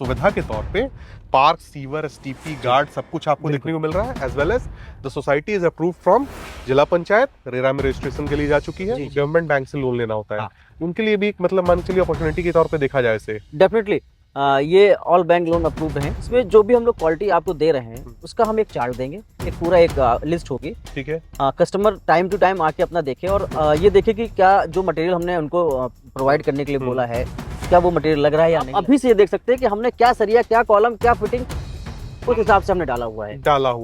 सुविधा के तौर पे पार्क, सीवर, एसटीपी, गार्ड सब कुछ आपको देखने को मिल रहा है। As well as the society is approved from जिला पंचायत, रेरा में रजिस्ट्रेशन के लिए जा चुकी है। गवर्नमेंट बैंक से लोन लेना होता है, उनके लिए भी एक मतलब मान के चलिए अपॉर्चुनिटी के तौर पे देखा जाए इसे। डेफिनेटली ये ऑल बैंक लोन अप्रूव्ड है। इसमें जो भी हम लोग क्वालिटी आपको दे रहे हैं उसका हम एक चार्ट देंगे, एक पूरा एक लिस्ट होगी। ठीक है, कस्टमर टाइम टू टाइम आके अपना देखे और ये देखे कि क्या जो मटेरियल हमने उनको प्रोवाइड करने के लिए बोला है क्या वो मटेरियल लग रहा है या नहीं। अभी से ये देख सकते हैं कि हमने क्या सरिया, क्या कॉलम, क्या फिटिंग उस हिसाब से हमने डाला हुआ है।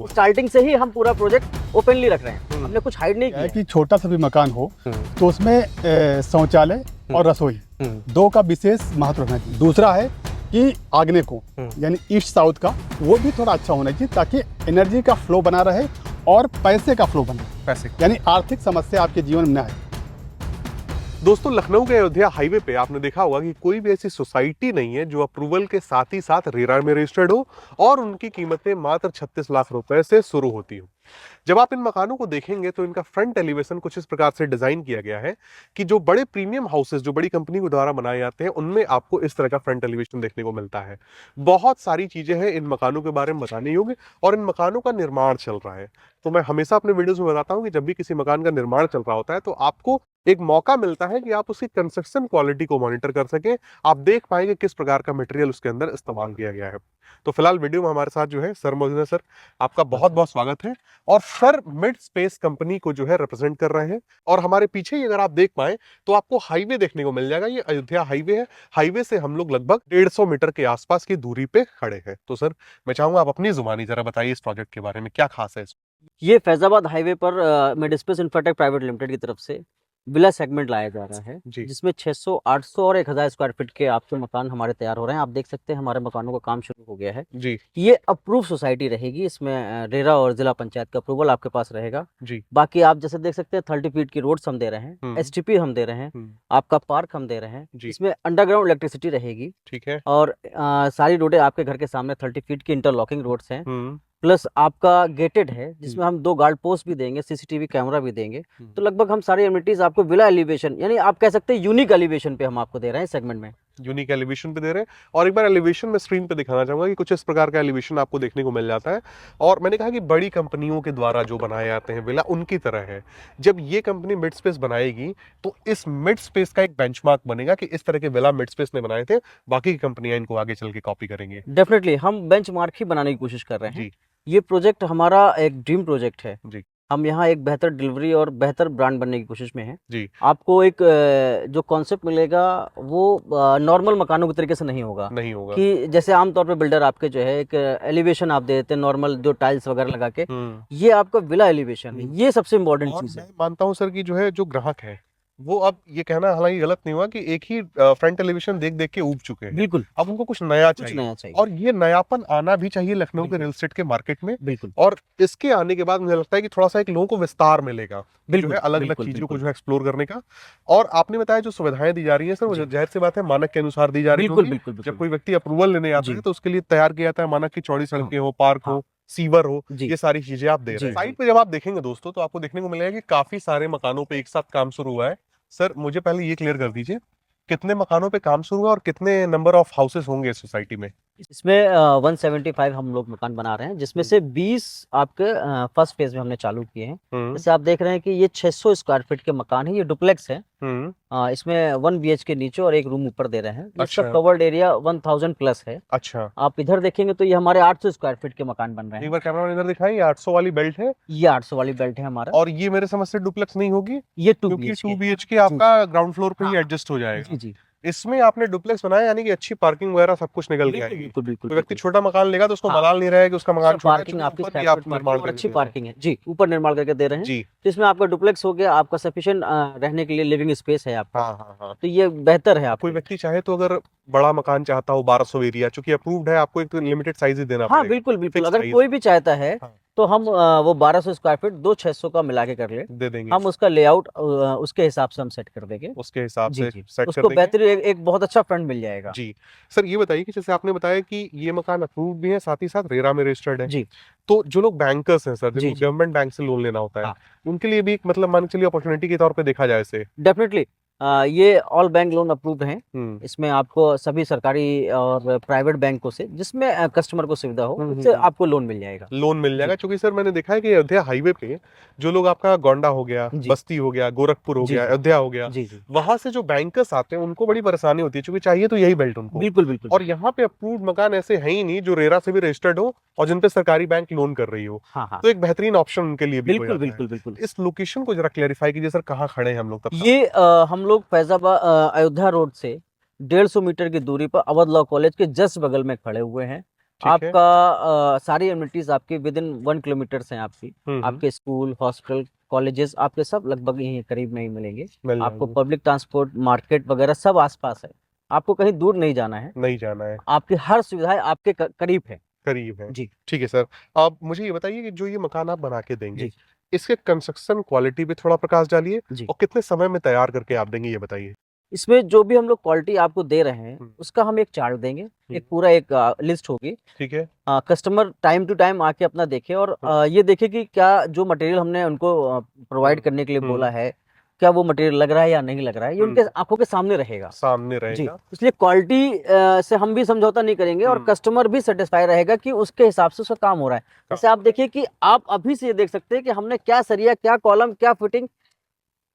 स्टार्टिंग से ही हम पूरा प्रोजेक्ट ओपनली रख रहे हैं, हमने कुछ हाइड नहीं किया कि छोटा सा भी मकान हो तो उसमें शौचालय और रसोई दो का विशेष महत्व रखना चाहिए। दूसरा है कि आग्नेय को यानी ईस्ट साउथ का वो भी थोड़ा अच्छा होना चाहिए ताकि एनर्जी का फ्लो बना रहे और पैसे का फ्लो बने, पैसे यानी आर्थिक समस्या आपके जीवन में न आए। दोस्तों, लखनऊ के अयोध्या हाईवे पे आपने देखा होगा कि कोई भी ऐसी सोसाइटी नहीं है जो अप्रूवल के साथ ही साथ रेरा में रजिस्टर्ड हो और उनकी कीमतें मात्र 36 लाख रुपए से शुरू होती हो। जब आप इन मकानों को देखेंगे तो इनका फ्रंट एलिवेशन कुछ इस प्रकार से डिजाइन किया गया है कि जो बड़े प्रीमियम हाउसेस जो बड़ी कंपनी के द्वारा बनाए जाते हैं उनमें आपको इस तरह का फ्रंट एलिवेशन देखने को मिलता है। बहुत सारी चीजें हैं इन मकानों के बारे में बताने योग्य और इन मकानों का निर्माण चल रहा है। तो मैं हमेशा अपने वीडियोस में बताता हूं कि जब भी किसी मकान का निर्माण चल रहा होता है तो आपको एक मौका मिलता है कि आप उसकी कंस्ट्रक्शन क्वालिटी को मॉनिटर कर सकें, आप देख पाएंगे किस प्रकार का मटेरियल उसके अंदर इस्तेमाल किया गया है। तो फिलहाल वीडियो में हमारे साथ जो है सर मौजूद है। सर, आपका बहुत बहुत स्वागत है। और सर मिड स्पेस कंपनी को जो है रिप्रेजेंट कर रहे हैं और हमारे पीछे ही अगर आप देख पाए तो आपको हाईवे देखने को मिल जाएगा। ये अयोध्या हाईवे है। हाईवे से हम लोग लगभग 150 मीटर के आसपास की दूरी पे खड़े हैं। तो सर, मैं चाहूंगा आप अपनी जुबानी जरा बताइए इस प्रोजेक्ट के बारे में, क्या खास है इसमें? ये फैजाबाद हाईवे पर मिडस्पेस इंफ्राटेक प्राइवेट लिमिटेड की तरफ से विला सेगमेंट लाया जा रहा है, जिसमें 600, 800 और 1000 स्क्वायर फीट के आपके मकान हमारे तैयार हो रहे हैं। आप देख सकते हैं हमारे मकानों का काम शुरू हो गया है जी। ये अप्रूव सोसाइटी रहेगी, इसमें रेरा और जिला पंचायत का अप्रूवल आपके पास रहेगा जी। बाकी आप जैसे देख सकते हैं 30 फीट की रोड्स हम दे रहे हैं, एसटीपी हम दे रहे हैं, आपका पार्क हम दे रहे हैं, इसमें अंडरग्राउंड इलेक्ट्रिसिटी रहेगी। ठीक है। और सारी रोडें आपके घर के सामने 30 फीट की इंटरलॉकिंग रोड्स हैं, प्लस आपका गेटेड है जिसमें हम 2 गार्ड पोस्ट भी देंगे, सीसीटीवी कैमरा भी देंगे। तो लगभग हम सारी एमिनिटीज आपको विला एलिवेशन यानी आप कह सकते हैं यूनिक एलिवेशन पे हम आपको दे रहे हैं सेगमेंट में। यूनिक एलिवेशन पे दे रहे हैं। और एक बार एलिवेशन में स्क्रीन पे दिखाना चाहूंगा कि कुछ इस प्रकार का एलिवेशन आपको देखने को मिल जाता है। और मैंने कहा कि बड़ी कंपनियों के द्वारा जो बनाए जाते हैं विला उनकी तरह है। जब ये कंपनी मिड स्पेस बनाएगी तो इस मिड स्पेस का एक बेंचमार्क बनेगा कि इस तरह के विला मिड स्पेस ने बनाए थे, बाकी की कंपनियां इनको आगे चल के कॉपी करेंगी। डेफिनेटली हम बेंचमार्क ही बनाने की कोशिश कर रहे हैं। ये प्रोजेक्ट हमारा एक ड्रीम प्रोजेक्ट है जी। हम यहाँ एक बेहतर डिलीवरी और बेहतर ब्रांड बनने की कोशिश में हैं जी। आपको एक जो कॉन्सेप्ट मिलेगा वो नॉर्मल मकानों के तरीके से नहीं होगा कि जैसे आमतौर पे बिल्डर आपके जो है एक एलिवेशन आप दे देते हैं नॉर्मल जो टाइल्स वगैरह लगा के, ये आपका विला एलिवेशन है। ये सबसे इम्पोर्टेंट चीज है। मानता हूँ सर कि जो है जो ग्राहक है वो अब ये कहना हालांकि गलत नहीं हुआ कि एक ही फ्रंट टेलीविजन देख देख के ऊब चुके हैं। बिल्कुल। अब उनको कुछ नया चाहिए और ये नयापन आना भी चाहिए लखनऊ के रियल एस्टेट के मार्केट में। बिल्कुल। और इसके आने के बाद मुझे लगता है कि थोड़ा सा एक लोगों को विस्तार मिलेगा, जो है अलग अलग चीजों को जो है एक्सप्लोर करने का। और आपने बताया जो सुविधाएं दी जा रही है सर, वो जाहिर सी बात है मानक के अनुसार दी जा रही है। जब कोई व्यक्ति अप्रूवल लेने आता है तो उसके लिए तैयार किया जाता है मानक की चौड़ी सड़कें हो, पार्क हो, सीवर हो, ये सारी चीजें आप दे रहे हैं। साइट पे जब आप देखेंगे दोस्तों तो आपको देखने को मिलेगा कि काफी सारे मकानों पे एक साथ काम शुरू हुआ है। सर, मुझे पहले ये क्लियर कर दीजिए कितने मकानों पे काम शुरू हुआ और कितने नंबर ऑफ हाउसेस होंगे इस सोसाइटी में? इसमें 175 हम लोग मकान बना रहे हैं, जिसमें से 20 आपके फर्स्ट फेज में हमने चालू किए हैं। जैसे आप देख रहे हैं कि ये 600 स्क्वायर फीट के मकान है, ये डुप्लेक्स है। इसमें 1 BHK नीचे और एक रूम ऊपर दे रहे हैं। इसका कवर्ड एरिया 1000 प्लस है। अच्छा। आप इधर देखेंगे तो ये हमारे 800 स्क्वायर फीट के मकान बन रहे हैं। एक बार कैमरा इधर दिखाएं, ये 800 वाली बेल्ट है। ये 800 वाली बेल्ट है हमारा। और ये मेरे समझ से डुप्लेक्स नहीं होगी, ये 2 BHK आपका ग्राउंड फ्लोर पे ही एडजस्ट हो जाएगा। जी। इसमें आपने डुप्लेक्स बनाया यानी कि अच्छी पार्किंग वगैरह सब कुछ निकल गया है। बिल्कुल। व्यक्ति छोटा मकान लेगा तो उसको मलाल नहीं रहेगा कि उसका मकान छोटा है। पार्किंग आपकी अच्छी पार्किंग है जी, ऊपर निर्माण करके दे रहे हैं जी। तो इसमें आपका डुप्लेक्स हो गया, आपका सफिशिएंट रहने के लिए लिविंग स्पेस है आपका। तो ये बेहतर है। कोई व्यक्ति चाहे तो अगर बड़ा मकान चाहता हो 1200 एरिया, चूंकि अप्रूव्ड है, आपको एक तो लिमिटेड साइज ही देना पड़ेगा। बिल्कुल। अगर कोई भी चाहता है तो हम वो 1200 स्क्वायर फीट 2 600 का मिला के कर ले दे देंगे। हम उसका लेआउट उसके हिसाब से हम सेट कर देंगे, उसके हिसाब से सेट उसको बेहतरीन एक बहुत अच्छा फ्रंट मिल जाएगा जी। सर, ये बताइए कि जैसे आपने बताया कि ये मकान अप्रूव्ड भी है, साथ ही साथ रेरा में रजिस्टर्ड है जी। तो जो लोग बैंकर्स हैं सर, जिनको गवर्नमेंट बैंक से लोन लेना होता है, उनके लिए भी एक मतलब मान के चलिए अपॉर्चुनिटी के तौर पे देखा जाए इसे। डेफिनेटली ये ऑल बैंक लोन अप्रूव्ड हैं। हम्म, इसमें आपको सभी सरकारी और प्राइवेट बैंकों से जिसमें कस्टमर को सुविधा हो उससे आपको लोन मिल जाएगा। लोन मिल जाएगा। क्योंकि सर मैंने देखा है कि अयोध्या हाईवे पे जो लोग आपका गोंडा हो गया, जी। बस्ती हो गया, गोरखपुर हो जी, गया, जी। अयोध्या हो गया, जी, जी। वहां से जो बैंकर्स आते हैं उनको बड़ी परेशानी होती है, क्योंकि चाहिए तो यही बेल्ट उनको। बिल्कुल, बिल्कुल। और यहाँ पे अप्रूव्ड मकान ऐसे हैं ही नहीं जो रेरा से भी रजिस्टर्ड हो और जिन पे सरकारी बैंक लोन कर रही हो। हाँ, हाँ। तो एक बेहतरीन ऑप्शन उनके लिए भी हो बिल्कुल, जाता है। बिल्कुल, बिल्कुल। इस लोकेशन को जरा क्लेरिफाई कीजिए सर, कहाँ खड़े हैं हम लोग तब? ये हम लोग फैजाबाद अयोध्या रोड से 150 मीटर की दूरी पर अवध लॉ कॉलेज के जस्ट बगल में खड़े हुए हैं। ठीक है। आपका सारी एमिनिटीज आपकी विद इन 1 किलोमीटर हैं आपकी। हम्म, आपके स्कूल, हॉस्पिटल, कॉलेजेस आपके सब लगभग यहीं करीब में ही मिलेंगे। मिल आपको जाएंगे। पब्लिक ट्रांसपोर्ट, मार्केट वगैरह सब आसपास है। आपको कहीं दूर नहीं जाना है। नहीं जाना है, आपकी हर सुविधाएं आपके करीब है। करीब है। जी, ठीक है सर, आप मुझे ये बताइए कि जो ये मकान आप बना के देंगे, जी, इसके कंस्ट्रक्शन क्वालिटी पे थोड़ा प्रकाश डालिए जी। और कितने समय में तैयार करके आप देंगे ये बताइए। इसमें जो भी हम लोग क्वालिटी आपको दे रहे हैं, हम्म, उसका हम एक चार्ट देंगे। हम्म। एक पूरा एक लिस्ट होगी। ठीक है। कस्टमर टाइम टू टाइम आके अपना देखे और हम्म, ये देखे कि क्या जो मटेरियल हमने उनको प्रोवाइड करने के लिए बोला है, क्या वो मटेरियल लग रहा है या नहीं लग रहा है, ये उनके आंखों के सामने रहेगा। सामने जी, रहेगा। इसलिए क्वालिटी से हम भी समझौता नहीं करेंगे और कस्टमर भी सेटिस्फाई रहेगा कि उसके हिसाब से उसका काम हो रहा है। जैसे आप देखिए कि आप अभी से ये देख सकते हैं कि हमने क्या सरिया, क्या कॉलम, क्या फिटिंग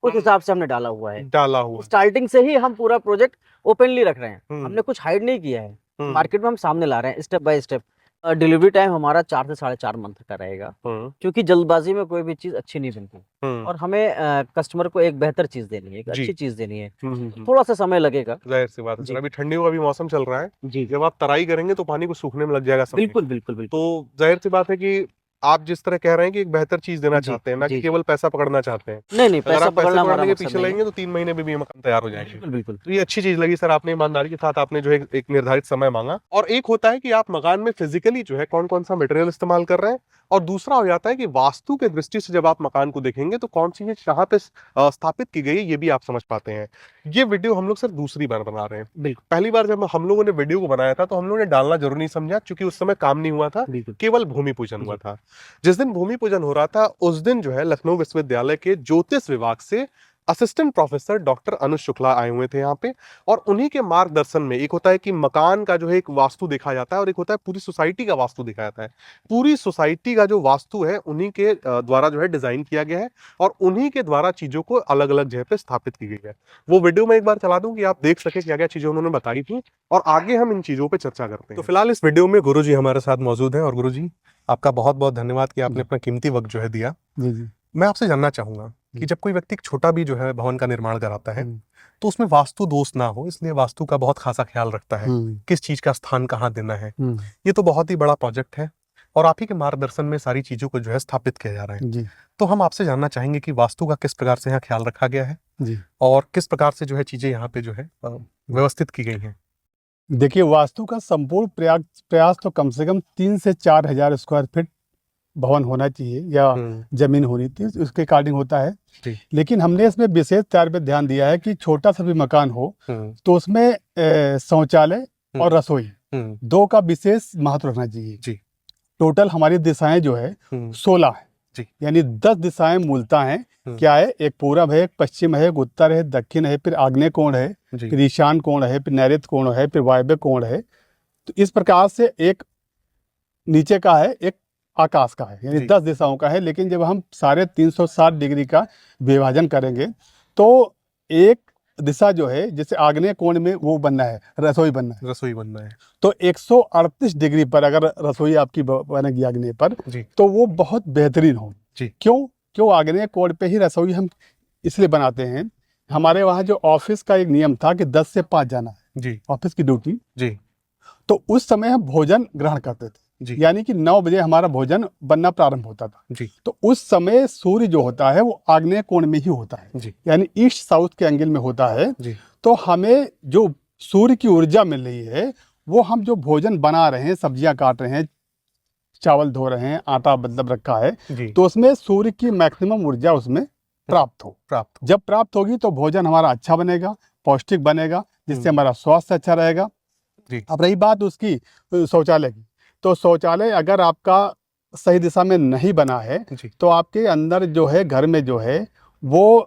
उस हिसाब से हमने डाला हुआ है। डाला हुआ। स्टार्टिंग से ही हम पूरा प्रोजेक्ट ओपनली रख रहे हैं। हम्म, हमने कुछ हाइड नहीं किया है। हम्म, मार्केट में हम सामने ला रहे हैं step by step. Delivery time हमारा 4 से 4.5 मंथ का रहेगा, हम्म, क्योंकि जल्दबाजी में कोई भी चीज़ अच्छी नहीं बनती हम्म। और हमें कस्टमर को एक बेहतर चीज़ देनी है, एक जी। अच्छी चीज़ देनी है। हम्म। थोड़ा सा समय लगेगा। जाहिर सी बात है सर, जी, अभी ठंडियों का भी मौसम चल रहा है। जी। जब आप तराई करेंगे तो पानी को सूखने में लग जाएगा समय। बिल्कुल, बिल्कुल, बिल्कुल। तो जाहिर सी बात है कि आप जिस तरह कह रहे हैं कि एक बेहतर चीज देना जी, चाहते हैं, ना कि जी। केवल पैसा पकड़ना चाहते हैं। नहीं, नहीं, अगर पैसा आप पैसे पकड़ना हमारा पकड़ने के मकसद पीछे नहीं है। लगेंगे तो 3 महीने में भी ये मकान तैयार हो जाएंगे। बिल्कुल, बिल्कुल। तो ये अच्छी चीज लगी सर, आपने ईमानदारी के साथ आपने जो है एक निर्धारित समय मांगा। और एक होता है कि आप मकान में फिजिकली जो है कौन कौन सा मटेरियल इस्तेमाल कर रहे हैं, और दूसरा हो जाता है कि वास्तु के दृष्टि से जब आप मकान को देखेंगे तो कौन सी चीज कहाँ पे स्थापित की गई है ये भी आप समझ पाते हैं। ये वीडियो हम लोग सर दूसरी बार बना रहे हैं। बिल्कुल, पहली बार जब हम लोगों ने वीडियो को बनाया था तो हम लोगों ने डालना जरूर नहीं समझा, क्योंकि उस समय काम नहीं हुआ था, बिल्कुल। केवल भूमि पूजन हुआ जी। था। जिस दिन भूमि पूजन हो रहा था उस दिन जो है लखनऊ विश्वविद्यालय के ज्योतिष विभाग से असिस्टेंट प्रोफेसर डॉक्टर अनुज शुक्ला आए हुए थे यहाँ पे, और उन्हीं के मार्गदर्शन में एक होता है कि मकान का जो है एक वास्तु देखा जाता है और एक होता है पूरी सोसाइटी का वास्तु देखा जाता है। पूरी सोसाइटी का जो वास्तु है उन्हीं के द्वारा जो है डिजाइन किया गया है और उन्हीं के द्वारा चीजों को अलग अलग जगह पे स्थापित की गई है। वो वीडियो में एक बार चला दूं कि आप देख सके क्या क्या चीजें उन्होंने बताई थी, और आगे हम इन चीजों पे चर्चा करते हैं। तो फिलहाल इस वीडियो में गुरु जी हमारे साथ मौजूद हैं, और गुरु जी आपका बहुत बहुत धन्यवाद कि आपने अपना कीमती वक्त जो है दिया। जी जी। मैं आपसे जानना चाहूंगा कि जब कोई व्यक्ति एक छोटा भी जो है भवन का निर्माण कराता है तो उसमें वास्तु दोष ना हो, इसलिए वास्तु का बहुत खासा ख्याल रखता है, किस चीज का स्थान कहाँ देना है। ये तो बहुत ही बड़ा प्रोजेक्ट है और आप ही के मार्गदर्शन में सारी चीजों को जो है स्थापित किया जा रहा है। जी तो हम आपसे जानना चाहेंगे कि वास्तु का किस प्रकार से यहाँ ख्याल रखा गया है जी। और किस प्रकार से जो है चीजें यहाँ पे जो है व्यवस्थित की गई हैं। देखिए, वास्तु का संपूर्ण प्रयास तो कम से कम 3 से 4 हजार स्क्वायर फीट भवन होना चाहिए या जमीन होनी चाहिए, उसके अकॉर्डिंग होता है। लेकिन हमने इसमें विशेष तौर पे ध्यान दिया है कि छोटा सा भी मकान हो तो उसमें शौचालय और रसोई 2 का विशेष महत्व रखना चाहिए। जी। टोटल हमारी दिशाएं जो है 16 है। जी। यानी 10 दिशाएं मूलता हैं। क्या है, एक पूरब है, एक पश्चिम है, एक उत्तर है, दक्षिण है, फिर आग्नेय कोण है, फिर ईशान कोण है, फिर नैऋत्य कोण है, फिर वायव्य कोण है। तो इस प्रकार से एक नीचे का है, एक आकाश का है, यानी 10 दिशाओं का है। लेकिन जब हम सारे 360 डिग्री का विभाजन करेंगे तो एक दिशा जो है, जैसे आग्नेय कोण में वो बनना है, रसोई बनना है, रसोई बनना है, तो 138 डिग्री पर अगर रसोई आपकी बनेगी आग्नेय पर तो वो बहुत बेहतरीन हो। क्यों आग्नेय कोण पे ही रसोई हम इसलिए बनाते हैं, हमारे वहाँ जो ऑफिस का एक नियम था कि 10 से 5 जाना है ऑफिस की ड्यूटी। तो उस समय हम भोजन ग्रहण करते थे, यानी कि 9 बजे हमारा भोजन बनना प्रारंभ होता था। तो उस समय सूर्य जो होता है वो आग्नेय कोण में ही होता है, यानी ईस्ट साउथ के एंगल में होता है। तो हमें जो सूर्य की ऊर्जा मिल रही है वो हम जो भोजन बना रहे हैं, सब्जियां काट रहे हैं, चावल धो रहे हैं, आटा मतलब रखा है, तो उसमें सूर्य की मैक्सिमम ऊर्जा उसमें प्राप्त हो। जब प्राप्त होगी तो भोजन हमारा अच्छा बनेगा, पौष्टिक बनेगा, जिससे हमारा स्वास्थ्य अच्छा रहेगा। अब रही बात उसकी शौचालय की, तो शौचालय अगर आपका सही दिशा में नहीं बना है तो आपके अंदर जो है, घर में जो है वो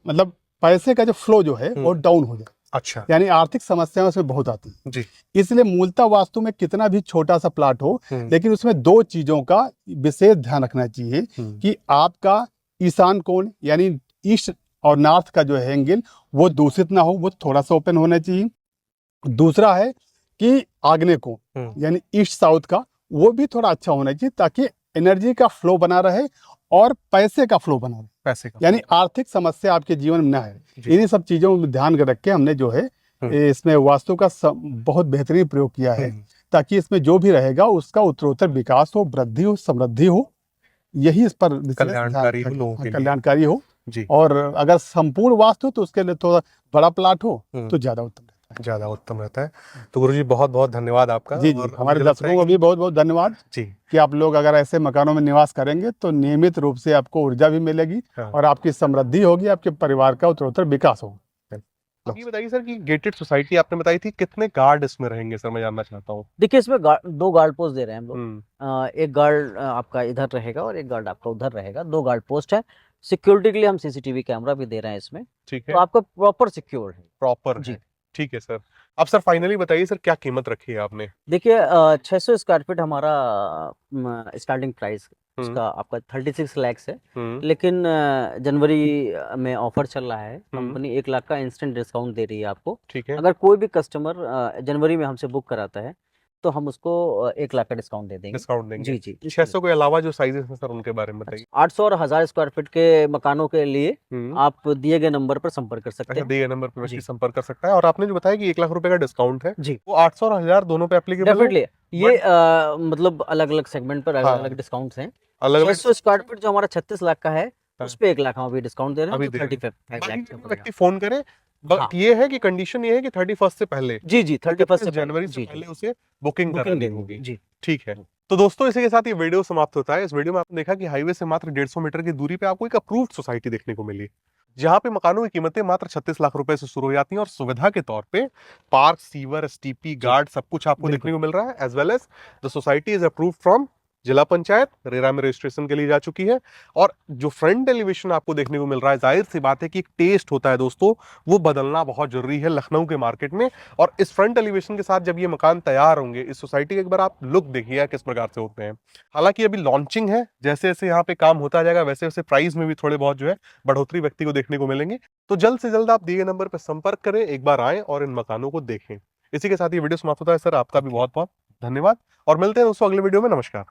मतलब पैसे का जो फ्लो जो है वो डाउन हो जाए, अच्छा यानी आर्थिक समस्याएं उसमें बहुत आती हैं। जी। इसलिए मूलतः वास्तु में कितना भी छोटा सा प्लाट हो, लेकिन उसमें दो चीजों का विशेष ध्यान रखना चाहिए कि आपका ईशान कोण यानी ईस्ट और नॉर्थ का जो है एंगल वो दूषित ना हो, वो थोड़ा सा ओपन होना चाहिए। दूसरा है कि आग्नेय कोण यानी ईस्ट साउथ का वो भी थोड़ा अच्छा होना चाहिए, ताकि एनर्जी का फ्लो बना रहे और पैसे का फ्लो बना रहे, पैसे का यानी आर्थिक समस्या आपके जीवन में ना है। इन्हीं सब चीजों में ध्यान रख के हमने जो है इसमें वास्तु का बहुत बेहतरीन प्रयोग किया है, ताकि इसमें जो भी रहेगा उसका उत्तरोत्तर विकास हो, वृद्धि हो, समृद्धि हो, यही इस पर कल्याणकारी हो लोगों के लिए। कल्याणकारी हो जी। और अगर संपूर्ण वास्तु तो उसके लिए थोड़ा बड़ा प्लाट हो तो ज्यादा उत्तम रहता है, ज्यादा उत्तम रहता है। तो गुरुजी बहुत बहुत धन्यवाद आपका। जी जी। और हमारे मुझे लगता है दर्शकों को भी बहुत बहुत धन्यवाद जी कि आप लोग अगर ऐसे मकानों में निवास करेंगे तो नियमित रूप से आपको ऊर्जा भी मिलेगी और आपकी समृद्धि होगी, आपके परिवार का उत्तरोत्तर विकास होगा। ये बताइए सर कि गेटेड सोसाइटी आपने बताई थी, कितने गार्ड इसमें रहेंगे सर, मैं जानना चाहता हूँ। देखिए इसमें दो गार्ड पोस्ट दे रहे हैं हम लोग। एक गार्ड आपका इधर रहेगा और एक गार्ड आपका उधर रहेगा, दो गार्ड पोस्ट है। सिक्योरिटी के लिए हम सीसीटीवी कैमरा भी दे रहे हैं इसमें, ठीक है, तो आपका प्रॉपर सिक्योर है। प्रॉपर जी है, ठीक है सर। अब सर फाइनली बताइए सर क्या कीमत रखी है आपने। देखिए 600 स्क्वायर फीट हमारा स्टार्टिंग प्राइस उसका आपका 36 लैक्स है, लेकिन जनवरी में ऑफर चल रहा है, कंपनी 1 लाख का इंस्टेंट डिस्काउंट दे रही है आपको। ठीक है, अगर कोई भी कस्टमर जनवरी में हमसे बुक कराता है तो हम उसको 1 लाख का डिस्काउंट दे देंगे। डिस्काउंट देंगे। जी जी। 600 के अलावा जो साइजेस हैं सर उनके बारे में बताइए। 800 और 1000 स्क्वायर फीट के मकानों के लिए आप दिए गए नंबर पर संपर्क कर सकते अच्छा, हैं। दिए गए नंबर पर व्यक्ति जी। संपर्क कर सकता है। और आपने जो बताया कि 1 लाख रुपए का डिस्काउंट है, जी वो 800 और 1000 दोनों पे एप्लीकेबल है। डेफिनेटली ये मतलब अलग अलग सेगमेंट पर अलग अलग डिस्काउंट्स हैं। अलग अलग 600 स्क्वायर फीट जो हमारा 36 लाख का है हाँ। उस पे 1 लाख हम अभी डिस्काउंट दे रहे हैं, अभी तो दे रहे हैं। 35 लाख का व्यक्ति पड़ेगा। फोन करे, बट हाँ। ये है कि कंडीशन ये है कि 31 से पहले, जी जी 31 से जनवरी से पहले उसे बुकिंग बुकिंग करानी देनी होगी। होगी जी। ठीक है। तो दोस्तों इसी के साथ ये वीडियो समाप्त होता है। इस वीडियो में आपने देखा कि हाईवे से मात्र 150 मीटर की दूरी पे आपको एक अप्रूव्ड सोसाइटी देखने को मिली, जहां पे मकानों की कीमतें मात्र 36 लाख रुपए से शुरू हो जाती हैं और सुविधा के तौर पे पार्क, सीवर, एसटीपी, गार्ड सब कुछ आपको देखने को मिल रहा है। As well as the society is approved from जिला पंचायत, रेरा में रजिस्ट्रेशन के लिए जा चुकी है। और जो फ्रंट एलिवेशन आपको देखने को मिल रहा है, जाहिर सी बात है कि एक टेस्ट होता है दोस्तों, वो बदलना बहुत जरूरी है लखनऊ के मार्केट में। और इस फ्रंट एलिवेशन के साथ जब ये मकान तैयार होंगे, इस सोसाइटी का एक बार आप लुक देखिए किस प्रकार से होते हैं। हालांकि अभी लॉन्चिंग है, जैसे जैसे यहाँ पे काम होता जाएगा वैसे वैसे प्राइस में भी थोड़े बहुत जो है बढ़ोतरी व्यक्ति को देखने को मिलेंगे। तो जल्द से जल्द आप दिए गए नंबर पर संपर्क करें, एक बार आएं और इन मकानों को देखें। इसी के साथ ये वीडियो समाप्त होता है। सर आपका भी बहुत बहुत धन्यवाद और मिलते हैं दोस्तों अगले वीडियो में। नमस्कार।